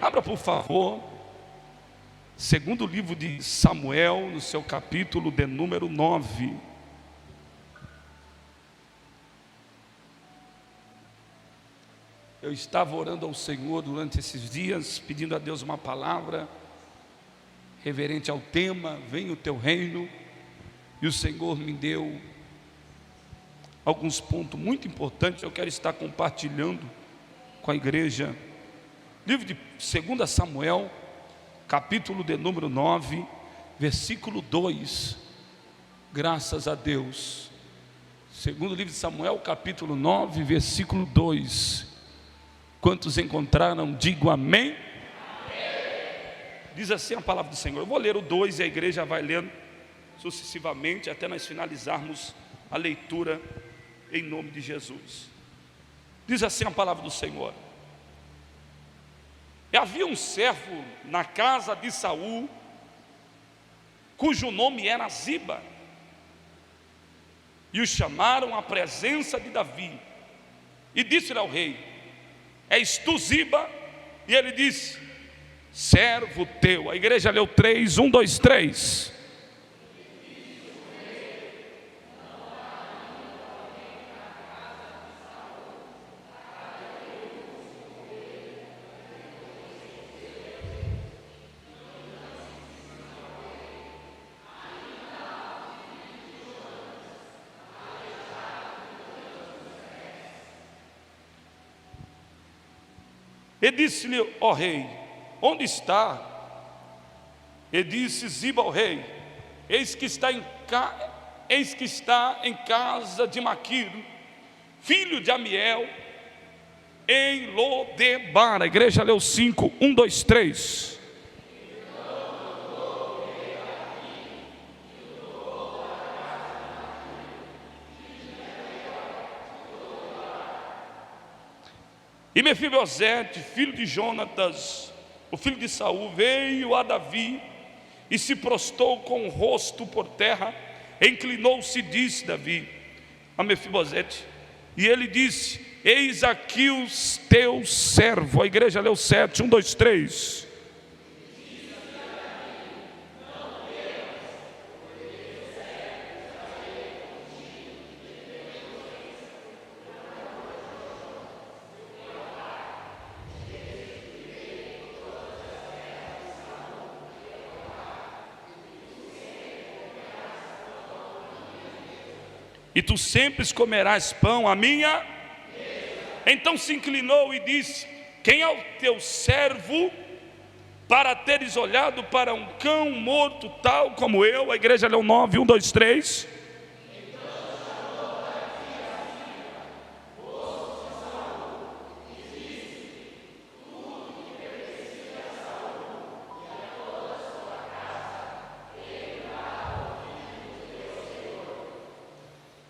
Abra, por favor, segundo livro de Samuel, no seu capítulo de número 9. Eu estava orando ao Senhor durante esses dias, pedindo a Deus uma palavra reverente ao tema, venha o teu reino, e o Senhor me deu alguns pontos muito importantes. Eu quero estar compartilhando com a igreja. Livro de 2 Samuel, capítulo de número 9, versículo 2. Graças a Deus. Segundo livro de Samuel, capítulo 9, versículo 2. Quantos encontraram, digo amém. Diz assim a palavra do Senhor. Eu vou ler o 2 e a igreja vai lendo sucessivamente até nós finalizarmos a leitura em nome de Jesus. Diz assim a palavra do Senhor. E havia um servo na casa de Saul, cujo nome era Ziba, e o chamaram à presença de Davi, e disse-lhe ao rei: és tu Ziba? E ele disse: servo teu. A igreja leu 3, 1, 2, 3. E disse-lhe, ó rei, onde está? E disse Ziba ao rei: eis que está em casa de Maquiro, filho de Amiel, em Lodebar. A igreja leu 5, 1, 2, 3. E Mefibosete, filho de Jonatas, o filho de Saul, veio a Davi e se prostrou com o rosto por terra, inclinou-se e disse Davi a Mefibosete, e ele disse: eis aqui o teu servo. A igreja leu 7, 1, 2, 3. E tu sempre comerás pão à minha. Então se inclinou e disse: quem é o teu servo para teres olhado para um cão morto tal como eu? A igreja leu 9, 1, 2, 3.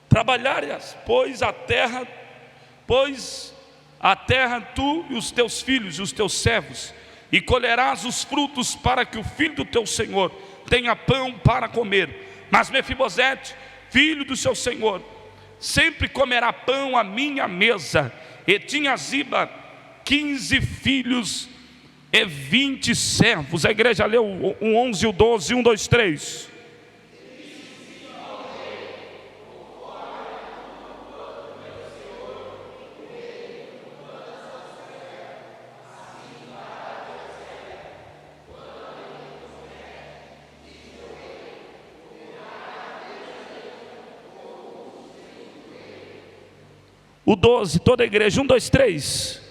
Trabalharás, pois a terra tu e os teus filhos e os teus servos, e colherás os frutos para que o filho do teu senhor tenha pão para comer. Mas Mefibosete, filho do seu senhor, sempre comerá pão à minha mesa. E tinha Ziba 15 filhos e 20 servos. A igreja leu o 11 e o 12, 1, 2, 3. O 12, toda a igreja, 1, 2, 3.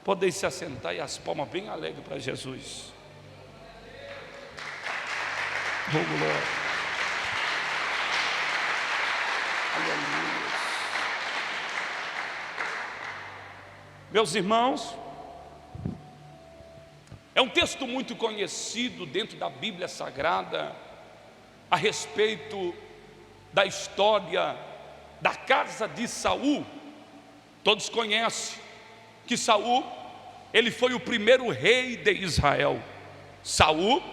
Podem se assentar e as palmas bem alegres para Jesus. Oh, glória. Aleluia. Meus irmãos, é um texto muito conhecido dentro da Bíblia Sagrada a respeito da história da casa de Saul. Todos conhecem que Saul, ele foi o primeiro rei de Israel. Saul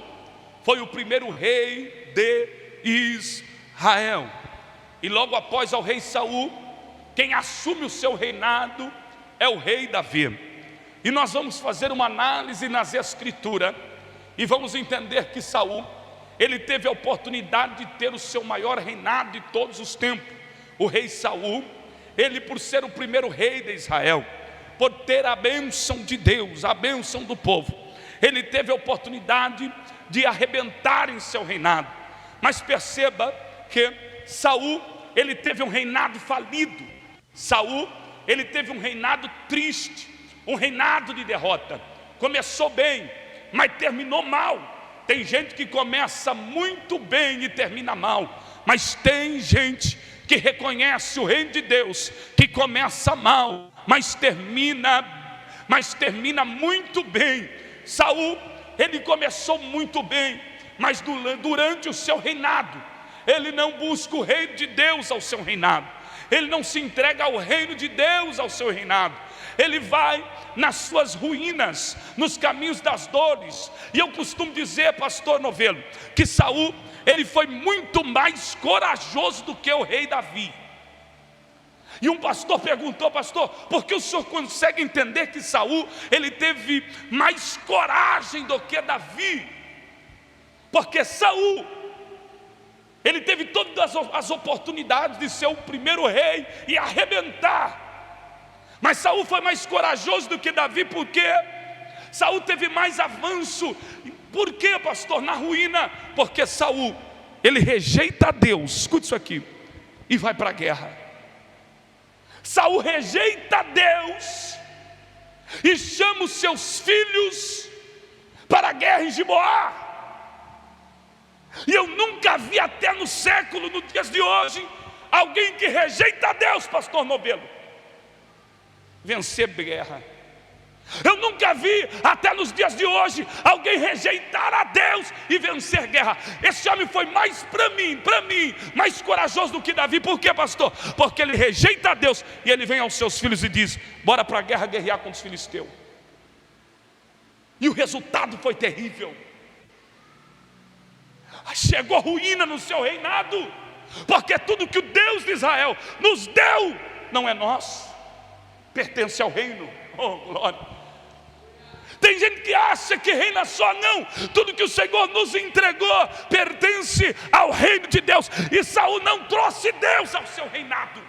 foi o primeiro rei de Israel. E logo após ao rei Saul, quem assume o seu reinado é o rei Davi. E nós vamos fazer uma análise nas escrituras e vamos entender que Saul, ele teve a oportunidade de ter o seu maior reinado de todos os tempos. O rei Saul, ele, por ser o primeiro rei de Israel, por ter a bênção de Deus, a bênção do povo, ele teve a oportunidade de arrebentar em seu reinado. Mas perceba que Saul, ele teve um reinado falido. Saul, ele teve um reinado triste, um reinado de derrota. Começou bem, mas terminou mal. Tem gente que começa muito bem e termina mal, mas tem gente que reconhece o reino de Deus, que começa mal, mas termina muito bem. Saul, ele começou muito bem, mas durante o seu reinado, ele não busca o reino de Deus ao seu reinado, ele não se entrega ao reino de Deus ao seu reinado, ele vai nas suas ruínas, nos caminhos das dores. E eu costumo dizer, pastor Novelo, que Saul, ele foi muito mais corajoso do que o rei Davi. E um pastor perguntou: pastor, por que o senhor consegue entender que Saul, ele teve mais coragem do que Davi? Porque Saul, ele teve todas as oportunidades de ser o primeiro rei e arrebentar. Mas Saul foi mais corajoso do que Davi, porque Saul teve mais avanço. Por quê, pastor? Na ruína, porque Saul, ele rejeita Deus, escute isso aqui, e vai para a guerra. Saul rejeita Deus e chama os seus filhos para a guerra em Gibeá. E eu nunca vi até no século, nos dias de hoje, alguém que rejeita Deus, pastor Novelo, vencer guerra. Eu nunca vi até nos dias de hoje alguém rejeitar a Deus e vencer guerra. Esse homem foi mais para mim, mais corajoso do que Davi. Por quê, pastor? Porque ele rejeita a Deus e ele vem aos seus filhos e diz: bora para a guerra guerrear contra os filisteus. E o resultado foi terrível. Chegou ruína no seu reinado, porque tudo que o Deus de Israel nos deu não é nosso, pertence ao reino. Oh, glória! Tem gente que acha que reina só, não. Tudo que o Senhor nos entregou pertence ao reino de Deus. E Saul não trouxe Deus ao seu reinado.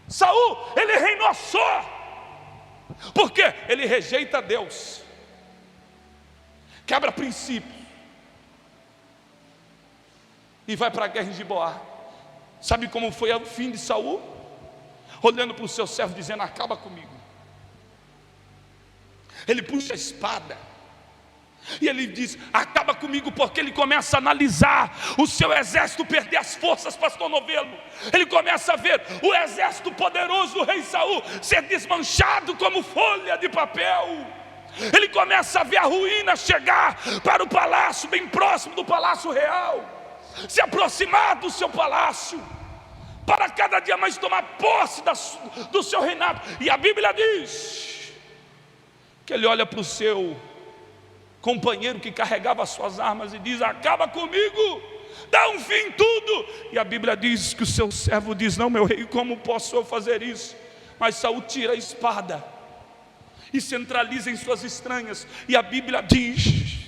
Saul, ele reinou só. Por quê? Ele rejeita Deus, quebra princípios e vai para a guerra em Gibeá. Sabe como foi o fim de Saul? Olhando para o seu servo, dizendo: acaba comigo. Ele puxa a espada e ele diz: acaba comigo, porque ele começa a analisar o seu exército perder as forças, pastor Novelo. Ele começa a ver o exército poderoso do rei Saul ser desmanchado como folha de papel. Ele começa a ver a ruína chegar para o palácio, bem próximo do palácio real, se aproximar do seu palácio, para cada dia mais tomar posse do seu reinado. E a Bíblia diz que ele olha para o seu companheiro que carregava as suas armas e diz: acaba comigo, dá um fim em tudo. E a Bíblia diz que o seu servo diz: não, meu rei, como posso eu fazer isso? Mas Saul tira a espada e centraliza em suas entranhas. E a Bíblia diz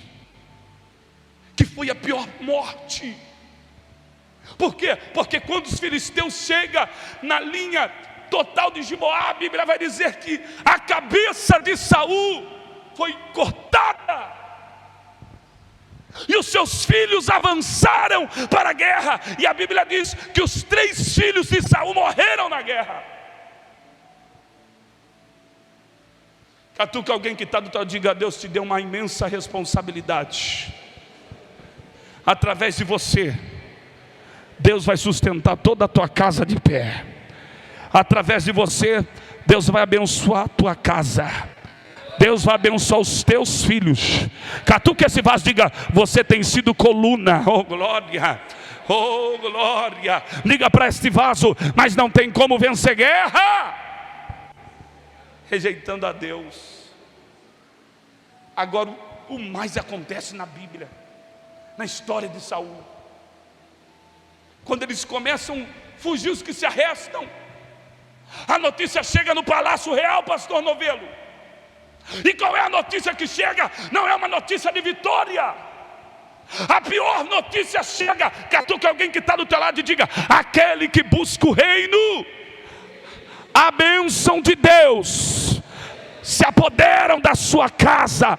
que foi a pior morte. Por quê? Porque quando os filisteus chegam na linha total de Gibeá, a Bíblia vai dizer que a cabeça de Saul foi cortada e os seus filhos avançaram para a guerra. E a Bíblia diz que os 3 filhos de Saul morreram na guerra. Catuca alguém que está do teu lado, diga: Deus te deu uma imensa responsabilidade. Através de você, Deus vai sustentar toda a tua casa de pé. Através de você, Deus vai abençoar a tua casa. Deus vai abençoar os teus filhos. Catuca esse vaso, diga: você tem sido coluna. Oh glória, oh glória. Liga para este vaso: mas não tem como vencer guerra rejeitando a Deus. Agora o mais acontece na Bíblia. na história de Saul. Quando eles começam a fugir, os que se arrestam, a notícia chega no Palácio Real, pastor Novelo. E qual é a notícia que chega? Não é uma notícia de vitória. A pior notícia chega, catuca alguém que está do teu lado e diga: aquele que busca o reino, a bênção de Deus se apoderam da sua casa.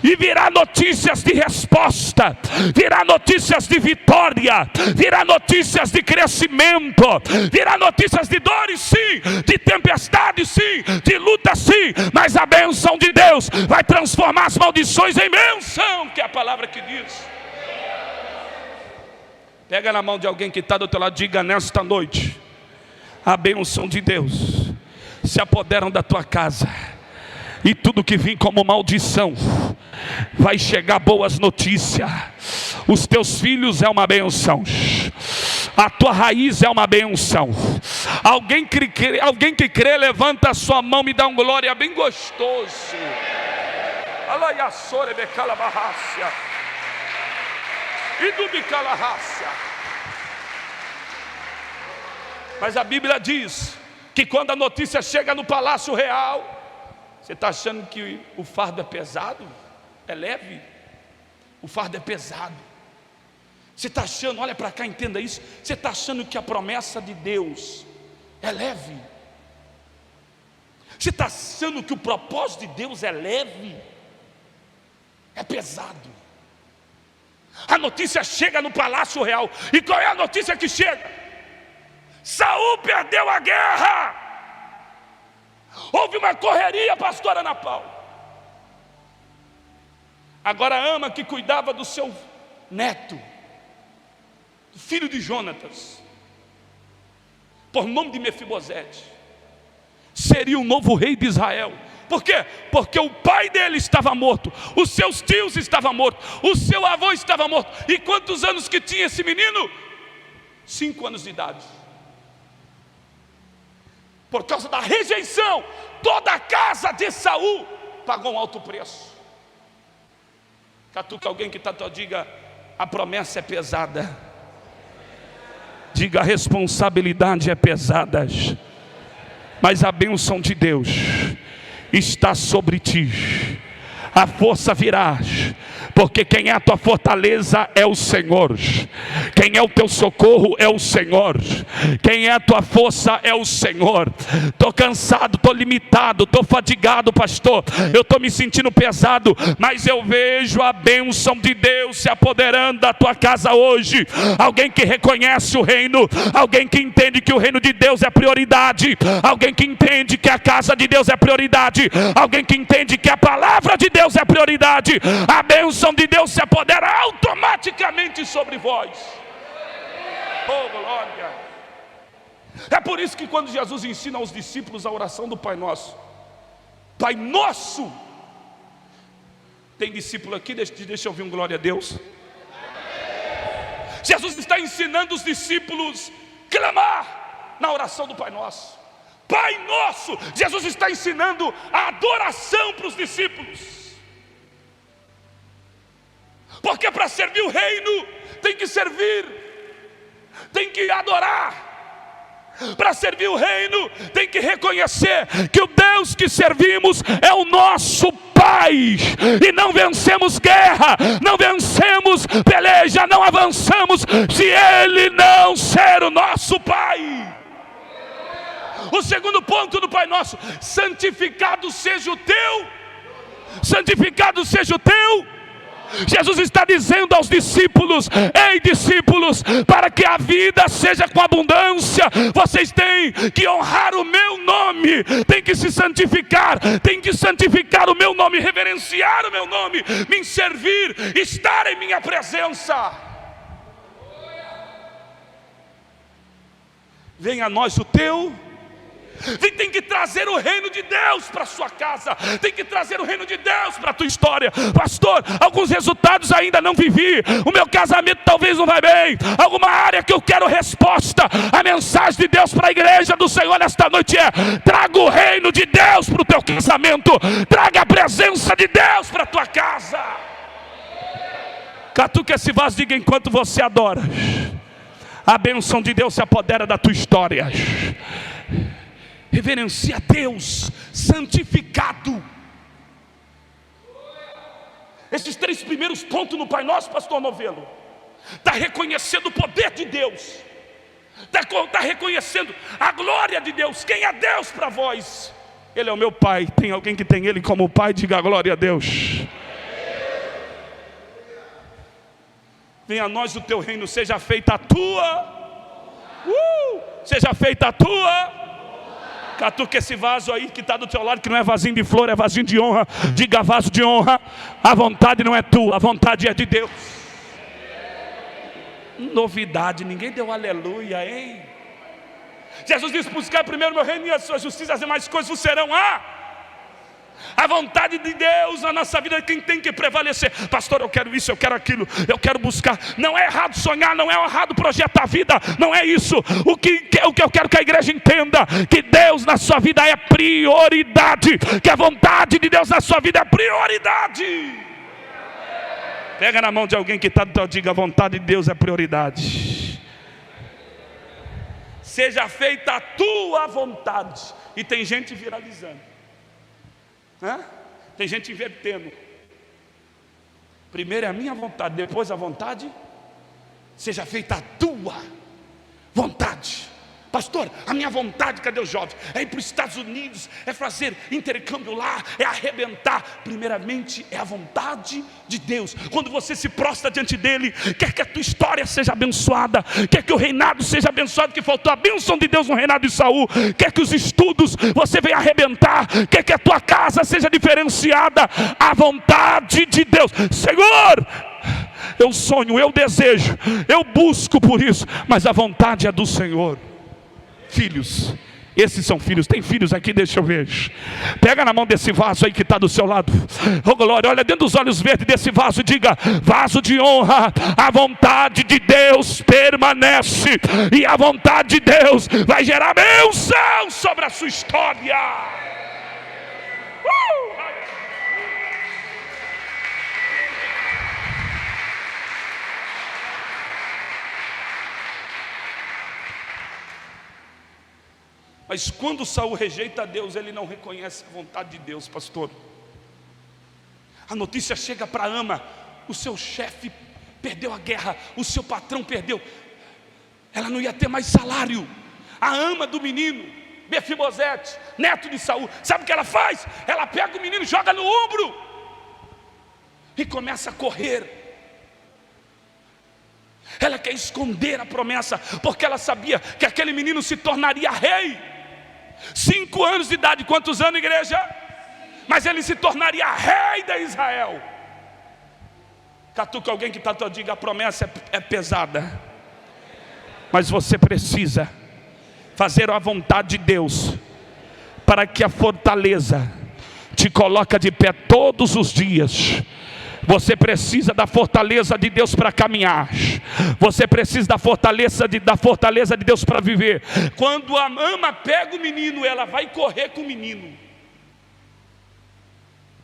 E virá notícias de resposta, virá notícias de vitória, virá notícias de crescimento, virá notícias de dores sim, de tempestade sim, de luta sim, mas a bênção de Deus vai transformar as maldições em bênção, que é a palavra que diz. Pega na mão de alguém que está do teu lado, diga: nesta noite, a bênção de Deus se apoderam da tua casa, e tudo que vem como maldição vai chegar boas notícias. Os teus filhos é uma bênção, a tua raiz é uma bênção. Alguém que crê, levanta a sua mão, me dá um glória bem gostoso. Mas a Bíblia diz que quando a notícia chega no Palácio Real, você está achando que o fardo é pesado? É leve? O fardo é pesado. Você está achando, olha para cá, entenda isso. Você está achando que a promessa de Deus é leve? Você está achando que o propósito de Deus é leve? É pesado. A notícia chega no Palácio Real. E qual é a notícia que chega? Saul perdeu a guerra. Houve uma correria, pastora Ana Paula. Agora a Ama, que cuidava do seu neto, filho de Jonatas, por nome de Mefibosete, seria o novo rei de Israel. Por quê? Porque o pai dele estava morto, os seus tios estavam mortos, o seu avô estava morto. E quantos anos que tinha esse menino? 5 anos de idade. Por causa da rejeição, toda a casa de Saul pagou um alto preço. Catuca alguém que está, diga: a promessa é pesada. Diga: a responsabilidade é pesada, mas a bênção de Deus está sobre ti. A força virá, porque quem é a tua fortaleza é o Senhor. Quem é o teu socorro é o Senhor. Quem é a tua força é o Senhor. Estou cansado, estou limitado, estou fadigado, pastor. Eu estou me sentindo pesado, mas eu vejo a bênção de Deus se apoderando da tua casa hoje. Alguém que reconhece o reino, alguém que entende que o reino de Deus é prioridade, alguém que entende que a casa de Deus é prioridade, alguém que entende que a palavra de Deus é prioridade. A bênção de Deus se apodera automaticamente sobre vós. Oh, glória! É por isso que quando Jesus ensina aos discípulos a oração do Pai Nosso, Pai Nosso, tem discípulo aqui? Deixa eu ouvir um glória a Deus. Jesus está ensinando os discípulos a clamar na oração do Pai Nosso. Pai Nosso, Jesus está ensinando a adoração para os discípulos. Porque para servir o reino tem que servir, tem que adorar. Para servir o reino tem que reconhecer que o Deus que servimos é o nosso Pai. E não vencemos guerra, não vencemos peleja, não avançamos se Ele não ser o nosso Pai. O segundo ponto do Pai Nosso: santificado seja o teu, santificado seja o teu. Jesus está dizendo aos discípulos: ei discípulos, para que a vida seja com abundância, vocês têm que honrar o meu nome, têm que se santificar, têm que santificar o meu nome, reverenciar o meu nome, me servir, estar em minha presença. Venha a nós o teu. Tem que trazer o reino de Deus para a sua casa, tem que trazer o reino de Deus para a tua história. Pastor, alguns resultados ainda não vivi, o meu casamento talvez não vai bem, alguma área que eu quero resposta. A mensagem de Deus para a igreja do Senhor nesta noite é: traga o reino de Deus para o teu casamento, traga a presença de Deus para a tua casa. Catuca esse vaso, diga: enquanto você adora, a bênção de Deus se apodera da tua história. Reverencia a Deus santificado. Esses 3 primeiros pontos no Pai Nosso, pastor Novelo, está reconhecendo o poder de Deus, está reconhecendo a glória de Deus. Quem é Deus para vós? Ele é o meu Pai. Tem alguém que tem Ele como Pai? Diga glória a Deus. Venha a nós o teu reino, seja feita a tua, seja feita a tua. Catuca esse vaso aí que está do teu lado, que não é vasinho de flor, é vasinho de honra. Diga: vaso de honra. A vontade não é tua, a vontade é de Deus. Novidade, ninguém deu aleluia, hein? Jesus disse: buscar primeiro meu reino e a sua justiça, as demais coisas vos serão a vontade de Deus na nossa vida. Quem tem que prevalecer? Pastor, eu quero isso, eu quero aquilo, eu quero buscar. Não é errado sonhar, não é errado projetar a vida, não é isso. O que eu quero que a igreja entenda: que Deus na sua vida é prioridade, que a vontade de Deus na sua vida é prioridade. Pega na mão de alguém que está do teu, diga: a vontade de Deus é prioridade. Seja feita a tua vontade. E tem gente viralizando, tem gente invertendo. Primeiro é a minha vontade, depois a vontade. Seja feita a tua vontade. Pastor, a minha vontade, cadê o jovem? É ir para os Estados Unidos, é fazer intercâmbio lá, é arrebentar. Primeiramente é a vontade de Deus. Quando você se prostra diante dele, quer que a tua história seja abençoada, quer que o reinado seja abençoado, que faltou a bênção de Deus no reinado de Saul, quer que os estudos você venha arrebentar, quer que a tua casa seja diferenciada. A vontade de Deus. Senhor, eu sonho, eu desejo, eu busco por isso, mas a vontade é do Senhor. Filhos, esses são filhos. Tem filhos aqui? Deixa eu ver. Pega na mão desse vaso aí que está do seu lado. Oh glória, olha dentro dos olhos verdes desse vaso e diga: vaso de honra. A vontade de Deus permanece, e a vontade de Deus vai gerar bênção sobre a sua história. Mas quando Saul rejeita a Deus, ele não reconhece a vontade de Deus, pastor. A notícia chega para Ama: o seu chefe perdeu a guerra, o seu patrão perdeu, ela não ia ter mais salário. A ama do menino, Mefibosete, neto de Saul, sabe o que ela faz? Ela pega o menino e joga no ombro e começa a correr. Ela quer esconder a promessa, porque ela sabia que aquele menino se tornaria rei. 5 anos de idade. Quantos anos, igreja? Mas ele se tornaria rei de Israel. Catuca alguém que está, diga: a promessa é pesada, mas você precisa fazer a vontade de Deus, para que a fortaleza te coloque de pé todos os dias. Você precisa da fortaleza de Deus para caminhar. Você precisa da fortaleza de Deus para viver. Quando a ama pega o menino, ela vai correr com o menino.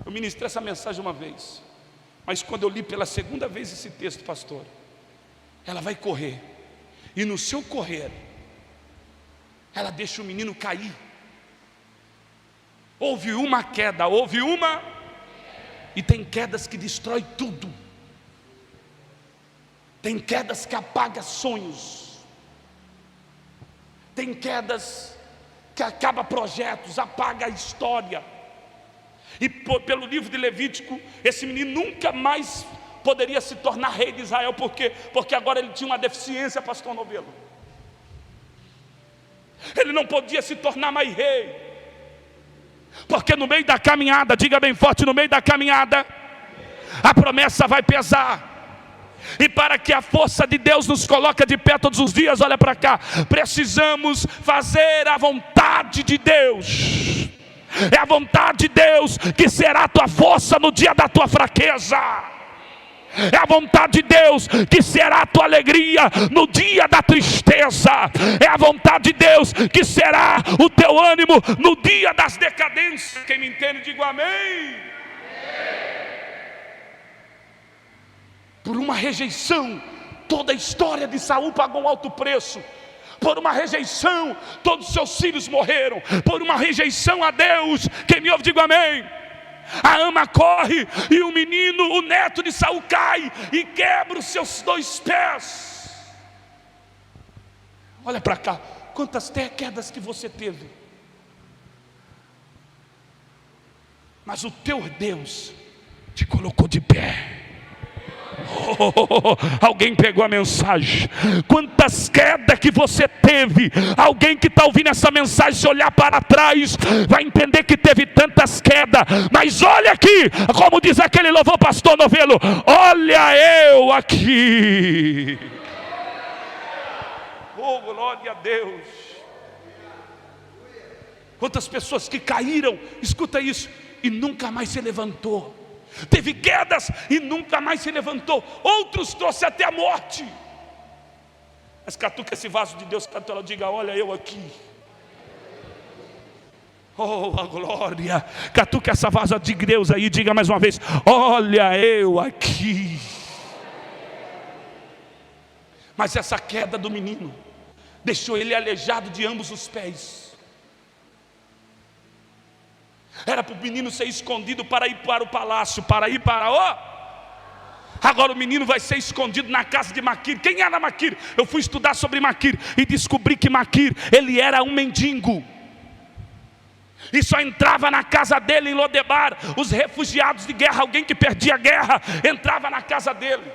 Eu ministrei essa mensagem uma vez, mas quando eu li pela segunda vez esse texto, pastor, ela vai correr, e no seu correr, ela deixa o menino cair. Houve uma queda, e tem quedas que destrói tudo. Tem quedas que apagam sonhos. Tem quedas que acabam projetos, apaga a história. E pelo livro de Levítico, esse menino nunca mais poderia se tornar rei de Israel. Por quê? Porque agora ele tinha uma deficiência, pastor Novelo. Ele não podia se tornar mais rei. Porque no meio da caminhada, diga bem forte, no meio da caminhada, a promessa vai pesar. E para que a força de Deus nos coloque de pé todos os dias, olha para cá, precisamos fazer a vontade de Deus. É a vontade de Deus que será a tua força no dia da tua fraqueza. É a vontade de Deus que será a tua alegria no dia da tristeza. É a vontade de Deus que será o teu ânimo no dia das decadências. Quem me entende, diga amém. Por uma rejeição, toda a história de Saul pagou um alto preço. Por uma rejeição, todos os seus filhos morreram. Por uma rejeição a Deus, quem me ouve, diga amém. A ama corre e o menino, o neto de Saul, cai e quebra os seus 2 pés. Olha para cá, quantas quedas que você teve. Mas o teu Deus te colocou de pé. Alguém pegou a mensagem. Quantas quedas que você teve. Alguém que está ouvindo essa mensagem, se olhar para trás, vai entender que teve tantas quedas. Mas olha aqui, como diz aquele louvor, pastor Novelo: olha eu aqui. Oh, glória a Deus. Quantas pessoas que caíram, escuta isso, e nunca mais se levantou. Teve quedas e nunca mais se levantou. Outros trouxe até a morte. Mas catuca esse vaso de Deus, catuca, diga: olha eu aqui. Oh, a glória. Catuca essa vaso de Deus aí, diga mais uma vez: olha eu aqui. Mas essa queda do menino deixou ele aleijado de ambos os pés. Era para o menino ser escondido para ir para o palácio, para ir para Agora o menino vai ser escondido na casa de Maquir. Quem era Maquir? Eu fui estudar sobre Maquir e descobri que Maquir, ele era um mendigo. E só entrava na casa dele em Lodebar os refugiados de guerra. Alguém que perdia a guerra entrava na casa dele.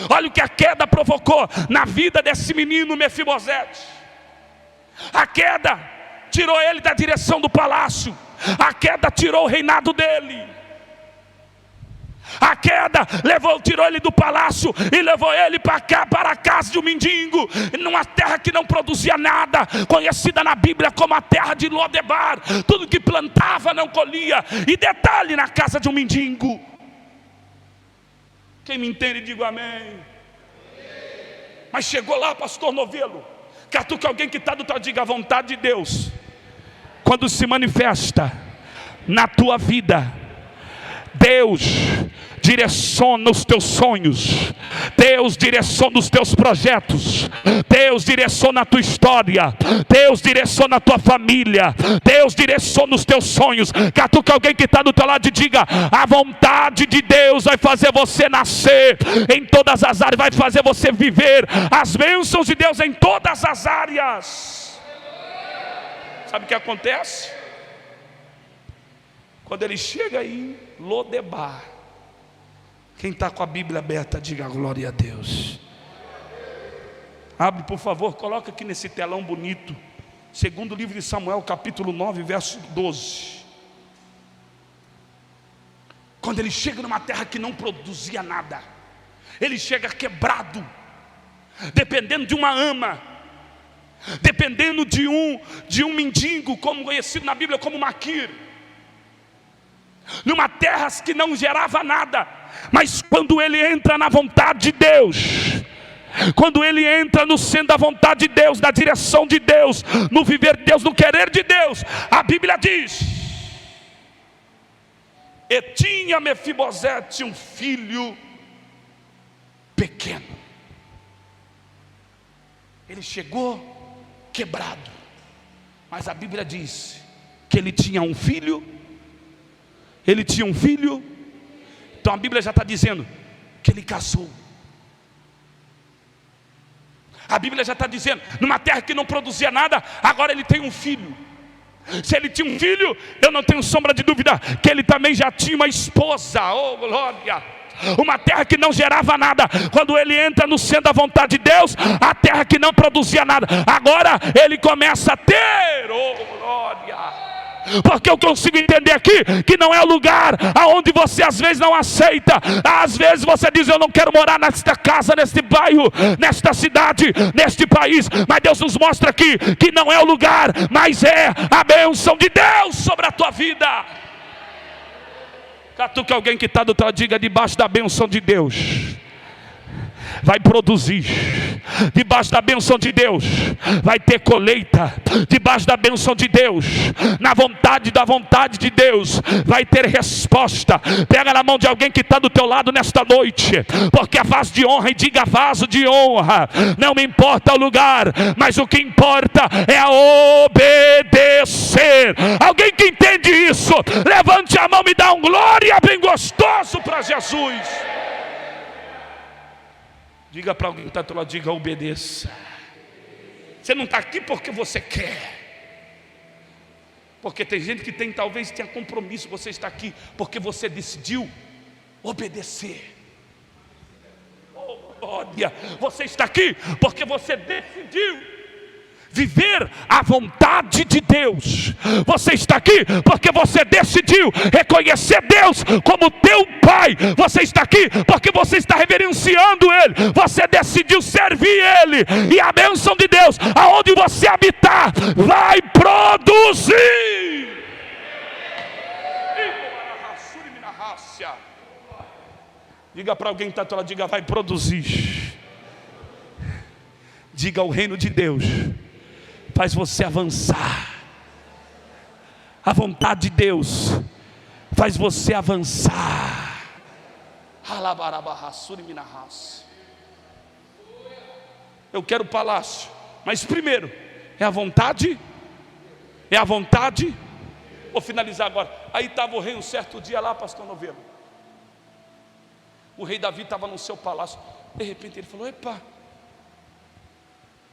Olha o que a queda provocou na vida desse menino Mefibosete. A queda tirou ele da direção do palácio. A queda tirou o reinado dele. A queda tirou ele do palácio e levou ele para cá, para a casa de um mendigo, numa terra que não produzia nada, conhecida na Bíblia como a terra de Lodebar. Tudo que plantava não colhia. E detalhe, na casa de um mendigo. Quem me entende, diga amém. Mas chegou lá, pastor Novelo, catuca alguém que está do teu, diga: a vontade de Deus, quando se manifesta na tua vida, Deus direciona os teus sonhos, Deus direciona os teus projetos, Deus direciona a tua história, Deus direciona a tua família, Deus direciona os teus sonhos. Catuca alguém que está do teu lado e diga: a vontade de Deus vai fazer você nascer em todas as áreas, vai fazer você viver as bênçãos de Deus em todas as áreas. Sabe o que acontece? Quando ele chega em Lodebar, quem está com a Bíblia aberta, diga glória a Deus. Abre, por favor, coloca aqui nesse telão bonito, segundo livro de Samuel, capítulo 9, verso 12. Quando ele chega numa terra que não produzia nada, ele chega quebrado, dependendo de uma ama, dependendo de um mendigo, como conhecido na Bíblia como Maquir, numa terra que não gerava nada. Mas quando ele entra na vontade de Deus, quando ele entra no centro da vontade de Deus, na direção de Deus, no viver de Deus, no querer de Deus, a Bíblia diz: e tinha Mefibosete um filho pequeno. Ele chegou quebrado, mas a Bíblia diz que ele tinha um filho. Ele tinha um filho. Então a Bíblia já está dizendo que ele casou. A Bíblia já está dizendo, numa terra que não produzia nada, agora ele tem um filho. Se ele tinha um filho, eu não tenho sombra de dúvida que ele também já tinha uma esposa. Oh glória! Uma terra que não gerava nada. Quando ele entra no centro da vontade de Deus, a terra que não produzia nada, agora ele começa a ter. Oh glória! Porque eu consigo entender aqui que não é o lugar aonde você às vezes não aceita. Às vezes você diz: eu não quero morar nesta casa, neste bairro, nesta cidade, neste país. Mas Deus nos mostra aqui que não é o lugar, mas é a bênção de Deus sobre a tua vida. Catuca alguém que está do teu lado, diga: debaixo da bênção de Deus, vai produzir. Debaixo da bênção de Deus vai ter colheita. Debaixo da bênção de Deus, na vontade da vontade de Deus, vai ter resposta. Pega na mão de alguém que está do teu lado nesta noite, porque a vaso de honra, e diga: vaso de honra. Não me importa o lugar, mas o que importa é a obedecer. Alguém que entende isso, levante a mão e me dá um glória bem gostoso para Jesus. Diga para alguém que está do lado, diga: obedeça. Você não está aqui porque você quer, porque tem gente que talvez tenha compromisso. Você está aqui porque você decidiu obedecer. Oh, glória! Você está aqui porque você decidiu viver a vontade de Deus. Você está aqui porque você decidiu reconhecer Deus como teu Pai. Você está aqui porque você está reverenciando Ele. Você decidiu servir Ele, e a bênção de Deus, aonde você habitar, vai produzir. Diga para alguém que está lá, diga: vai produzir. Diga: o reino de Deus faz você avançar. A vontade de Deus faz você avançar. Eu quero o palácio, mas primeiro é a vontade. É a vontade. Vou finalizar agora. Aí estava o rei um certo dia lá, pastor Novelo. O rei Davi estava no seu palácio. De repente ele falou: epa,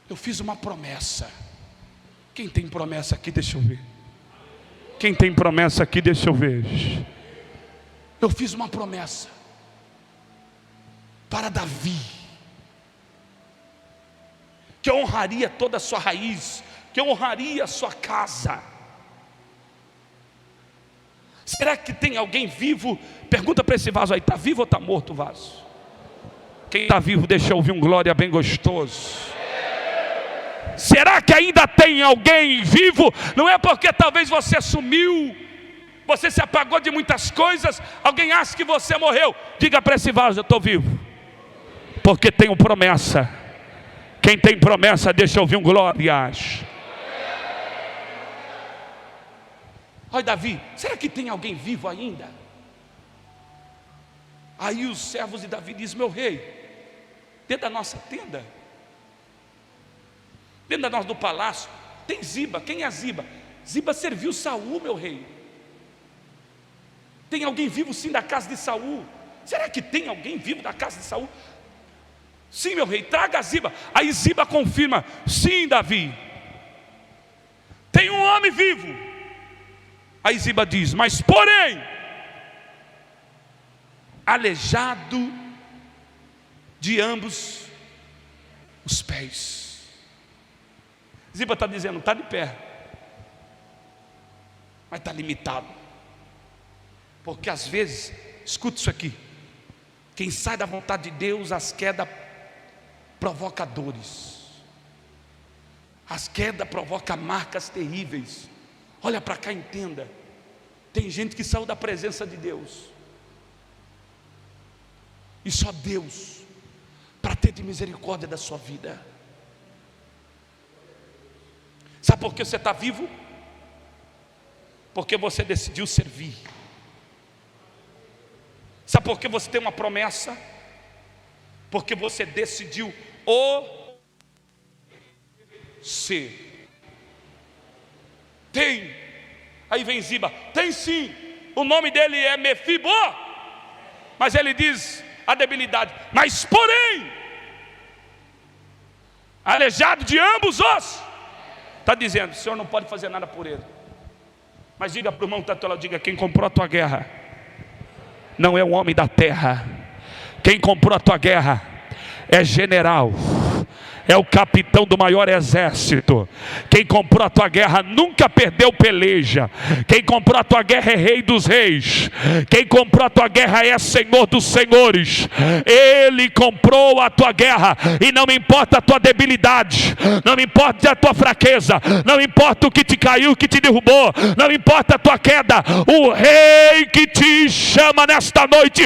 eu fiz uma promessa. Quem tem promessa aqui, deixa eu ver. Quem tem promessa aqui, deixa eu ver. Eu fiz uma promessa para Davi, que eu honraria toda a sua raiz, que eu honraria a sua casa. Será que tem alguém vivo? Pergunta para esse vaso aí: está vivo ou está morto o vaso? Quem está vivo, deixa eu ouvir um glória bem gostoso. Será que ainda tem alguém vivo? Não é porque talvez você sumiu, você se apagou de muitas coisas, alguém acha que você morreu. Diga para esse vaso: eu estou vivo, porque tenho promessa. Quem tem promessa, deixa eu ouvir um glórias. Olha Davi, será que tem alguém vivo ainda? Aí os servos de Davi dizem: meu rei, dentro da nossa tenda, dentro do palácio, tem Ziba. Quem é Ziba? Ziba serviu Saul, meu rei. Tem alguém vivo sim da casa de Saul. Será que tem alguém vivo da casa de Saul? Sim, meu rei, traga Ziba. Aí Ziba confirma: sim, Davi, tem um homem vivo. Aí Ziba diz: mas porém, aleijado de ambos os pés. Ziba está dizendo: está de pé, mas está limitado. Porque às vezes, escuta isso aqui, quem sai da vontade de Deus, as quedas provocam dores. As quedas provocam marcas terríveis. Olha para cá, entenda. Tem gente que saiu da presença de Deus, e só Deus para ter de misericórdia da sua vida. Sabe por que você está vivo? Porque você decidiu servir. Sabe por que você tem uma promessa? Porque você decidiu ser. Tem. Aí vem Ziba: tem sim. O nome dele é Mefibó. Mas ele diz a debilidade: mas porém, aleijado de ambos os. Está dizendo: o Senhor não pode fazer nada por ele. Mas diga para o irmão que está ao teu lado, diga: quem comprou a tua guerra não é o homem da terra. Quem comprou a tua guerra é general, é o capitão do maior exército. Quem comprou a tua guerra nunca perdeu peleja. Quem comprou a tua guerra é rei dos reis. Quem comprou a tua guerra é senhor dos senhores. Ele comprou a tua guerra, e não me importa a tua debilidade, não me importa a tua fraqueza, não importa o que te caiu, o que te derrubou, não importa a tua queda. O rei que te chama nesta noite,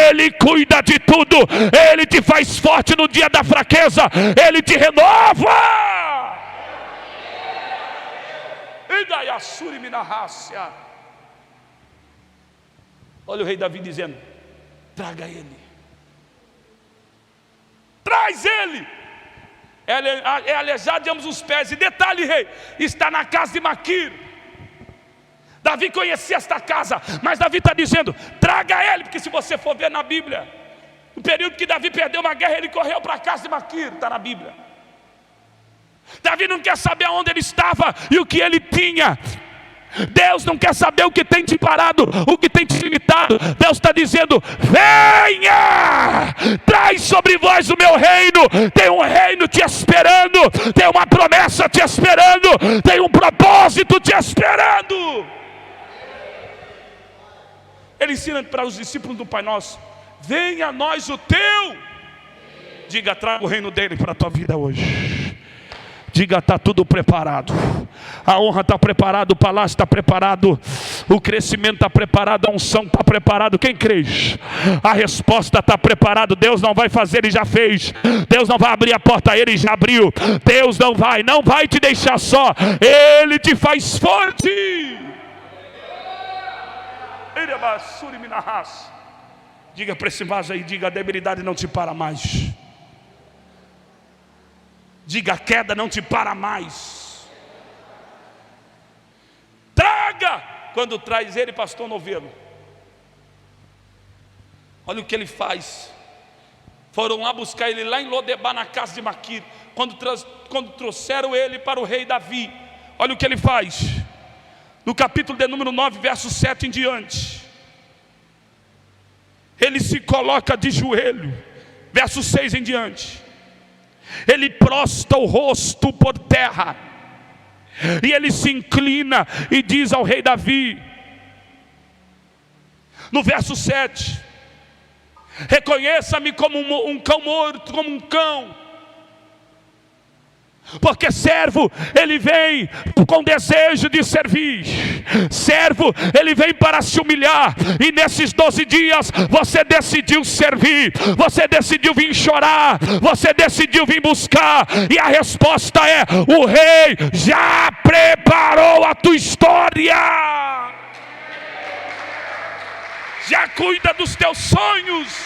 ele cuida de tudo. Ele te faz forte no dia da fraqueza, ele te renova. Olha o rei Davi dizendo: traga ele, traz ele. É aleijado de ambos os pés. E detalhe, rei, está na casa de Maquir. Davi conhecia esta casa, mas Davi está dizendo: traga ele. Porque se você for ver na Bíblia, no período que Davi perdeu uma guerra, ele correu para a casa de Maquir, está na Bíblia. Davi não quer saber onde ele estava e o que ele tinha. Deus não quer saber o que tem te parado, o que tem te limitado. Deus está dizendo: venha, traz sobre vós o meu reino. Tem um reino te esperando, tem uma promessa te esperando, tem um propósito te esperando. Ele ensina para os discípulos do Pai Nosso: venha a nós o teu. Diga: traga o reino dele para a tua vida hoje. Diga: está tudo preparado. A honra está preparada, o palácio está preparado, o crescimento está preparado, a unção está preparado. Quem crê? A resposta está preparada. Deus não vai fazer, ele já fez. Deus não vai abrir a porta, ele já abriu. Deus não vai te deixar só, ele te faz forte. Diga para esse vaso aí, diga: a debilidade não te para mais. Diga: a queda não te para mais. Traga. Quando traz ele, pastor Novelo, olha o que ele faz. Foram lá buscar ele lá em Lodebar, na casa de Maquir. Quando trouxeram ele para o rei Davi, olha o que ele faz. No capítulo de número 9, verso 7 em diante, ele se coloca de joelho. Verso 6 em diante, ele prostra o rosto por terra, e ele se inclina e diz ao rei Davi, no verso 7: reconheça-me como um cão morto, como um cão. Porque servo, ele vem com desejo de servir. Servo, ele vem para se humilhar. E nesses 12 dias, você decidiu servir. Você decidiu vir chorar. Você decidiu vir buscar. E a resposta é: o rei já preparou a tua história. Já cuida dos teus sonhos.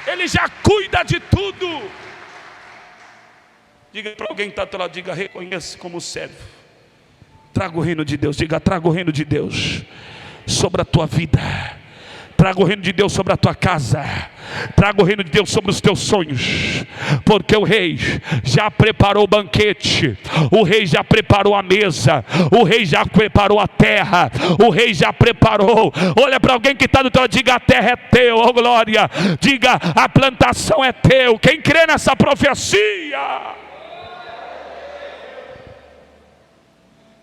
Ele já cuida de tudo. Diga para alguém que está ao teu lado, diga: reconheça como servo. Traga o reino de Deus. Diga: traga o reino de Deus sobre a tua vida. Traga o reino de Deus sobre a tua casa. Traga o reino de Deus sobre os teus sonhos. Porque o rei já preparou o banquete. O rei já preparou a mesa. O rei já preparou a terra. O rei já preparou. Olha para alguém que está do teu lado, diga: a terra é teu, oh glória. Diga: a plantação é teu. Quem crê nessa profecia?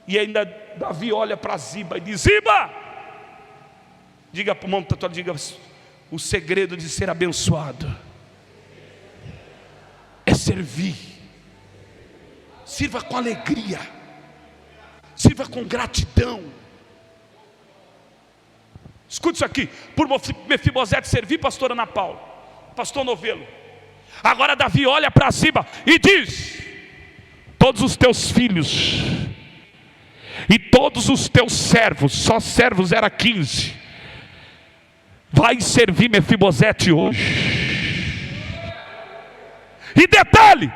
E ainda Davi olha para Ziba e diz: Ziba, diga para o monte, diga: o segredo de ser abençoado é servir. Sirva com alegria, sirva com gratidão. Escute isso aqui. Por Mefibosete servir, pastor Ana Paula, pastor Novelo. Agora Davi olha para Ziba e diz: todos os teus filhos e todos os teus servos, só servos era 15, vai servir Mefibosete hoje. E detalhe: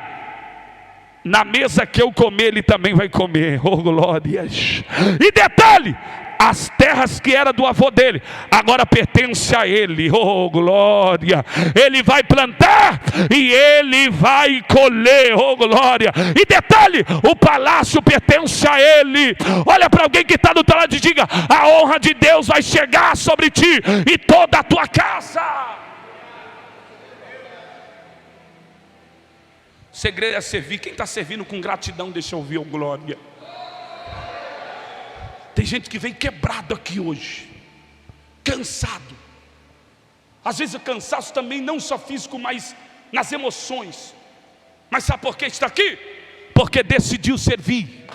na mesa que eu comer, ele também vai comer. Oh glórias. E detalhe: as terras que era do avô dele, agora pertence a ele. Oh glória. Ele vai plantar e ele vai colher. Oh glória. E detalhe: o palácio pertence a ele. Olha para alguém que está do teu lado e diga: a honra de Deus vai chegar sobre ti e toda a tua casa. segredo é servir. Quem está servindo com gratidão, deixa eu ouvir o glória. Tem gente que vem quebrado aqui hoje, cansado. Às vezes o cansaço também não só físico, mas nas emoções. Mas sabe por que está aqui? Porque decidiu servir.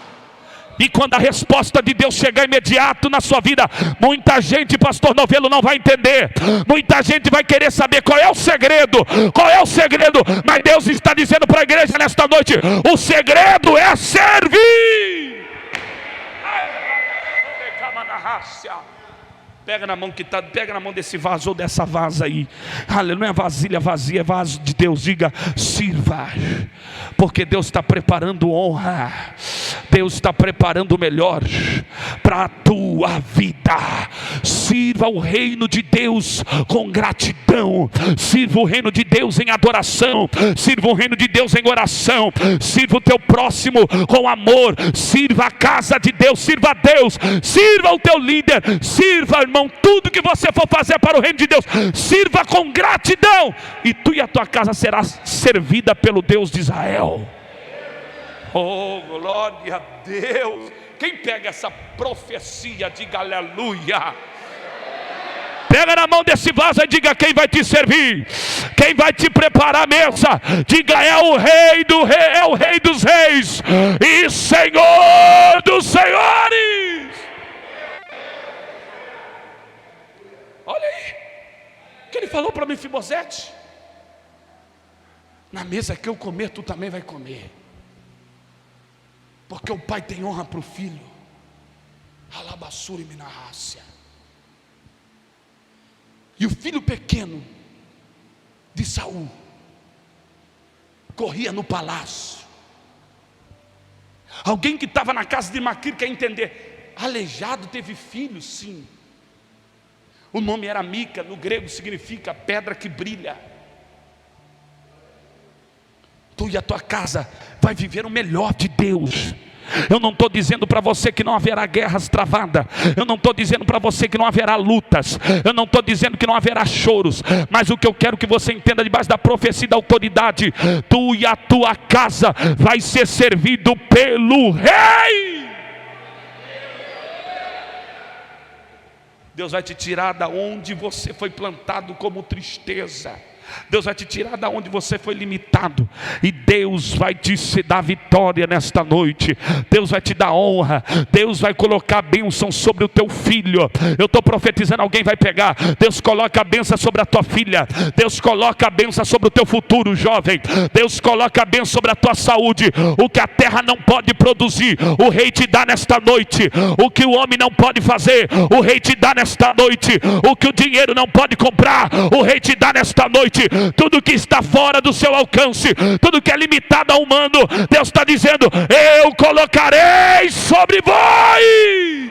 E quando a resposta de Deus chegar imediato na sua vida, muita gente, pastor Novelo, não vai entender. Muita gente vai querer saber qual é o segredo. Qual é o segredo? Mas Deus está dizendo para a igreja nesta noite: o segredo é servir. Pega na mão desse vaso ou dessa vaza aí. Aleluia, não é vasilha vazia, é vaso de Deus. Diga: sirva, porque Deus está preparando honra. Deus está preparando o melhor para a tua vida. Sirva o reino de Deus com gratidão. Sirva o reino de Deus em adoração. Sirva o reino de Deus em oração. Sirva o teu próximo com amor. Sirva a casa de Deus. Sirva a Deus. Sirva o teu líder. Sirva, irmão, tudo que você for fazer para o reino de Deus, sirva com gratidão, e tu e a tua casa será servida pelo Deus de Israel. Oh, glória a Deus. Quem pega essa profecia, diga aleluia. Pega na mão desse vaso e diga: quem vai te servir, quem vai te preparar a mesa, diga: é o rei do rei, é o rei dos reis e Senhor dos senhores. Olha aí, que ele falou para Mefibosete: na mesa que eu comer, tu também vai comer, porque o pai tem honra para o filho. Alabassura e minarrácia. E o filho pequeno de Saul corria no palácio. Alguém que estava na casa de Maquir quer entender: aleijado teve filho? Sim. O nome era Mica, no grego significa pedra que brilha. Tu e a tua casa vai viver o melhor de Deus. Eu não estou dizendo para você que não haverá guerras travadas. Eu não estou dizendo para você que não haverá lutas. Eu não estou dizendo que não haverá choros. Mas o que eu quero que você entenda, debaixo da profecia e da autoridade: tu e a tua casa vai ser servido pelo Rei. Deus vai te tirar da onde você foi plantado como tristeza. Deus vai te tirar da onde você foi limitado, e Deus vai te dar vitória nesta noite. Deus vai te dar honra. Deus vai colocar a bênção sobre o teu filho. Eu estou profetizando, alguém vai pegar. Deus coloca a bênção sobre a tua filha. Deus coloca a bênção sobre o teu futuro, jovem. Deus coloca a bênção sobre a tua saúde. O que a terra não pode produzir, o Rei te dá nesta noite. O que o homem não pode fazer, o Rei te dá nesta noite. O que o dinheiro não pode comprar, o Rei te dá nesta noite. Tudo que está fora do seu alcance, tudo que é limitado ao humano, Deus está dizendo: eu colocarei sobre vós.